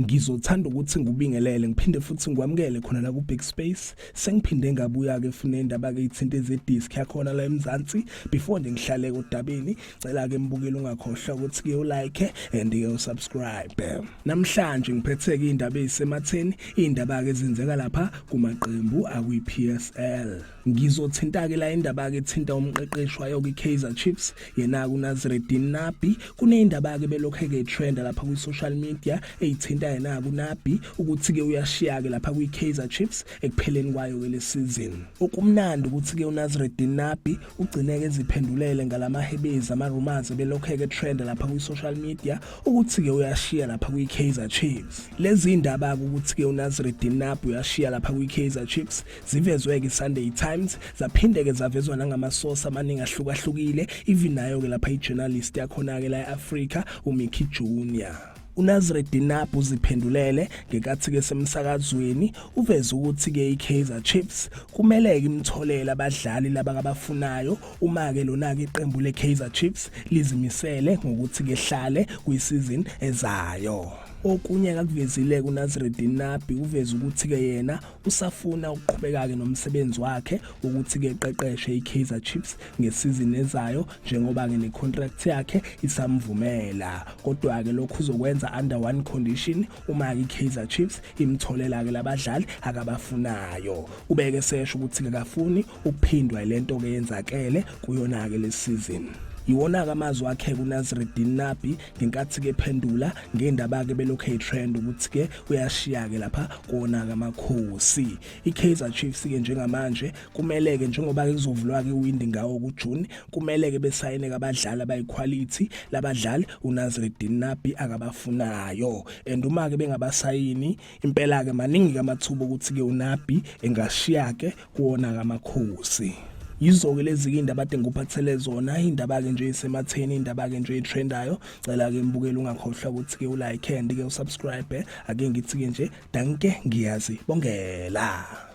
Ngizothanda ukuthi ngubingelele ngiphinde futhi ngikwamukele khona la ku Big Space. Sengiphinde ngabuya ke fune indaba ke ithinto ezedisk yakhona la eMzansi. Before nje ngihlale kodabeni, cela ke mbukeli ungakhohlwa ukuthi ke ulike and ke usubscribe. Namhlanje ngiphethe ke indaba ezisematheni, indaba ke ezenzeka lapha kumaqembu akwi PSL. Ngizothinta ke la indaba ke ethinta umqeqeshi wayo ke Kaizer Chiefs yena kuNazreddine Nabi. Kunendaba ke belokhe ke trend lapha ku social media eyithinta yena kuNabi ukuthi ke uyashiya ke lapha kwi Kaizer Chiefs ekupheleni kwayo ke le season. Okumnandi ukuthi ke uNazreddine Nabi ugcine ke eziphendulele ngalamahebezi ama-rumors belokhe ke trend lapha ku social media ukuthi ke uyashiya lapha kwi Kaizer Chiefs. Lezi indaba ukuthi ke uNazreddine Nabi uyashiya lapha kwi Kaizer Chiefs zivezwe ke Sunday Times, zaphinde ke zavezwa nangamasource amaningi ahlukahlukile, even nayo ke lapha i-journalist yakhona ke la eAfrica uMickey Junior. uNazreddine Nabi uziphendulele ngekathi ke semsakazweni uveze ukuthi ke iKaizer Chiefs kumele ke imtholele abadlali laba abafunayo uma ke lona ke iqembu leKaizer Chiefs lizimisele ngokuthi ke hlale kwisizini ezayo. Okunye akakuvezile kuNazreddine Nabi uveze ukuthi ke yena usafuna ukuqhubeka ke nomsebenzi wakhe ukuthi ke eqeqeshe iKaizer Chiefs ngesizini ezayo njengoba ke necontract yakhe isamvumela, kodwa ke lokhu uzokwenza under one condition, uma ke iKaizer Chiefs imtholela ke labadlali akabafunayo. Ubeke sesho ukuthi ke akafuni ukuphindwa ilento ke yenzakele kuyona ke le season. Iwona ke amazwi akhe kuNazreddine Nabi ngenkathi ke phendula ngendaba ke belokhe trend ukuthi ke uyashiya ke lapha kona ke amakhosi. iKaizer Chiefs ke njengamanje kumele ke njengoba ke kuzovulwa ke uwindi ngawo kuJune, kumele ke besayine ke abadlali abayiquality labadlali uNazreddine Nabi akabafunayo. And uma ke bengabasayini impela ke maningi amathuba ukuthi ke uNabi engashiya ke kuona ke amakhosi. Yizo-ke lezi indaba ade ngikuphathele zona, indaba ke nje isematheni, indaba ke nje itrendayo. Cela ke mbukeli ungakhohlwa ukuthi ke ulike and ke usubscribe. Ake ngithi ke nje danke, ngiyazibongela.